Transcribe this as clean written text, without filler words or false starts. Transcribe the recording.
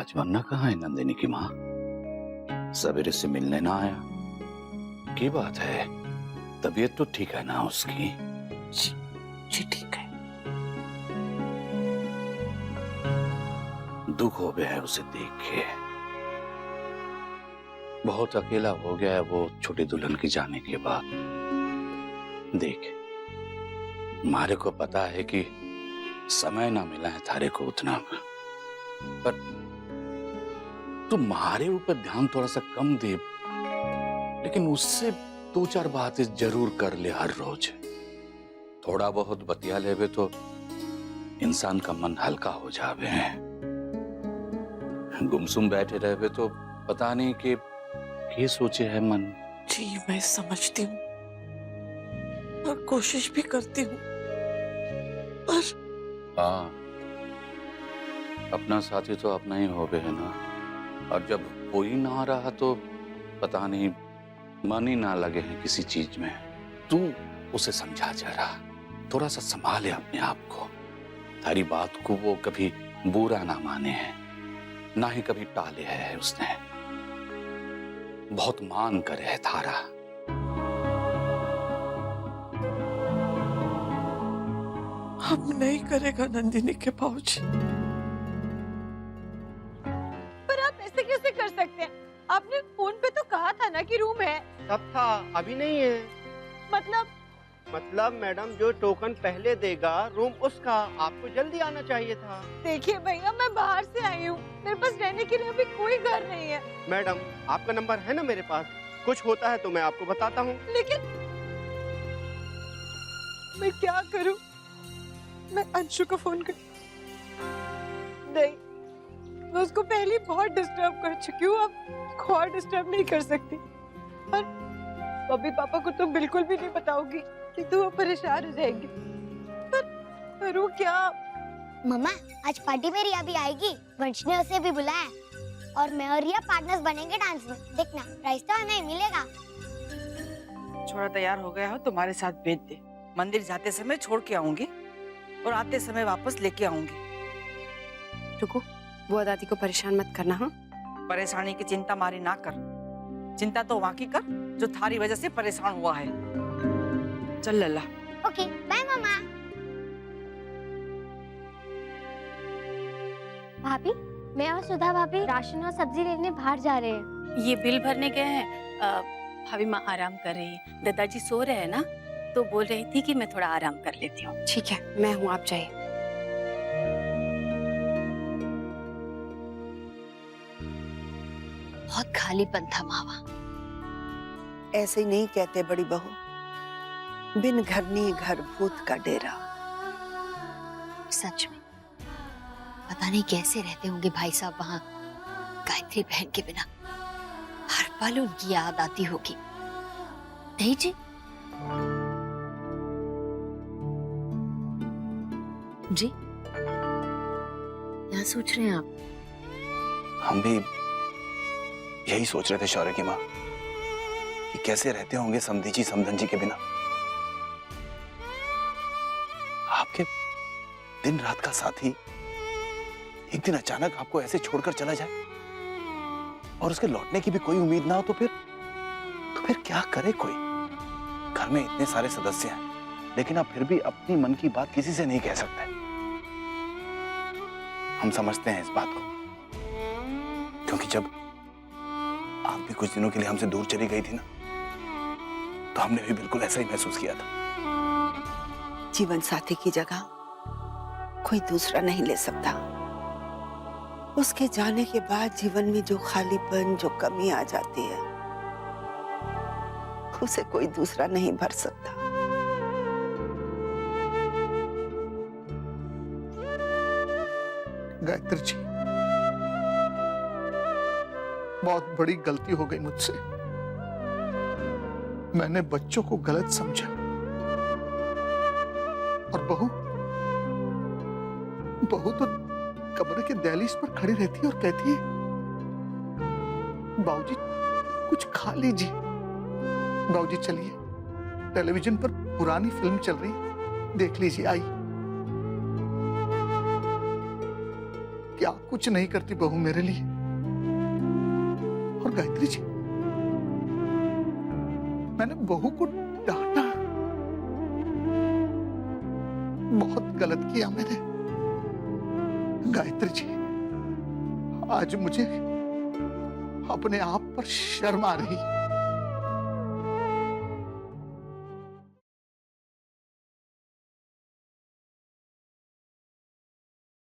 राजवन्ना कहाँ है नंदिनी की माँ? सवेरे से मिलने ना आया। की बात है? तबीयत तो ठीक है ना उसकी? जी ठीक है। दुख हो गया है उसे देख के। बहुत अकेला हो गया है वो छोटी दुल्हन की जाने के बाद। देख, मारे को पता है कि समय ना मिला है थारे को उतना, पर तुम्हारे ऊपर ध्यान थोड़ा सा कम दे, लेकिन उससे 2-4 बातें जरूर कर ले हर रोज। थोड़ा बहुत बतिया लेवे तो इंसान का मन हल्का हो जावे है। गुमसुम बैठे रहे तो पता नहीं कि ये सोचे है मन। जी मैं समझती हूँ और कोशिश भी करती हूँ, पर हाँ, अपना साथी तो अपना ही हो गए है ना, और जब कोई ना रहा तो पता नहीं मन ही ना लगे हैं किसी चीज में। तू उसे समझा जरा, थोड़ा सा संभाले अपने आप को। तारी बात को वो कभी बुरा ना माने है, ना ही कभी टाले है उसने। बहुत मान करे है थारा। अब नहीं करेगा नंदिनी के बाबूजी। पर आप ऐसे कैसे कर सकते हैं? आपने फोन पे तो कहा था ना कि रूम है। तब था, अभी नहीं है। मतलब मैडम जो टोकन पहले देगा रूम उसका, आपको जल्दी आना चाहिए था। देखिए भैया, मैं बाहर से आई हूँ, मेरे पास रहने के लिए अभी कोई घर नहीं है। मैडम आपका नंबर है ना मेरे पास, कुछ होता है तो मैं आपको बताता हूँ। लेकिन मैं क्या करूँ? मैं अंशु को फोन कर। नहीं, मैं उसको पहले बहुत डिस्टर्ब कर चुकी हूँ, अब और डिस्टर्ब नहीं कर सकती। और मम्मी पापा को तो बिल्कुल भी नहीं बताऊंगी कि तू परेशान हो जाएगी। पर करूँ क्या? मम्मा आज पार्टी में रिया भी आएगी, वंश ने उसे भी बुलाया और मैं और रिया पार्टनर्स बनेंगे डांस में। देखना प्राइज तो हमें मिलेगा। छोड़ा तैयार हो गया हो, तुम्हारे साथ भेज दे। मंदिर जाते समय छोड़ के आऊंगी और आते समय वापस लेके आऊंगी। रुको, बुआ दादी को परेशान मत करना। हाँ, परेशानी की चिंता मारी ना कर, चिंता तो वहाँ की कर जो थारी वजह से परेशान हुआ है। चल लल्ला। ओके बाय मम्मा। भाभी, मैं और सुधा भाभी राशन और सब्जी लेने बाहर जा रहे हैं। ये बिल भरने गए हैं। भाभी माँ आराम कर रही है, दादाजी सो रहे हैं ना, तो बोल रही थी कि मैं थोड़ा आराम कर लेती हूँ। ठीक है, मैं हूँ, आप जाइए। बहुत खालीपन था मावा। ऐसे ही नहीं कहते बड़ी बहू, बिन घरनी घर भूत का डेरा। सच में पता नहीं कैसे रहते होंगे भाई साहब वहां गायत्री बहन के बिना। हर पल उनकी याद आती होगी। नहीं जी? जी क्या सोच रहे हैं आप? हम भी यही सोच रहे थे शौर्य की माँ, कि कैसे रहते होंगे समधी जी समधन जी के बिना। आपके दिन रात का साथी एक दिन अचानक आपको ऐसे छोड़कर चला जाए और उसके लौटने की भी कोई उम्मीद ना हो, तो फिर क्या करे कोई? घर में इतने सारे सदस्य हैं, लेकिन आप फिर भी अपनी मन की बात किसी से नहीं कह सकते। हम समझते हैं इस बात को, क्योंकि जब आप भी कुछ दिनों के लिए हमसे दूर चली गई थी ना, तो हमने भी बिल्कुल ऐसा ही महसूस किया था। जीवन साथी की जगह कोई दूसरा नहीं ले सकता। उसके जाने के बाद जीवन में जो खालीपन, जो कमी आ जाती है, उसे कोई दूसरा नहीं भर सकता। गायत्री जी, बहुत बड़ी गलती हो गई मुझसे। मैंने बच्चों को गलत समझा और बहू तो कमरे के दहलीज पर खड़ी रहती है और कहती है, बाबूजी कुछ खा लीजिए। बाबूजी चलिए, टेलीविजन पर पुरानी फिल्म चल रही है, देख लीजिए। आई क्या कुछ नहीं करती बहू मेरे लिए। और गायत्री जी, मैंने बहू को डांटा, बहुत गलत किया मैंने। गायत्री जी, आज मुझे अपने आप पर शर्म आ रही है।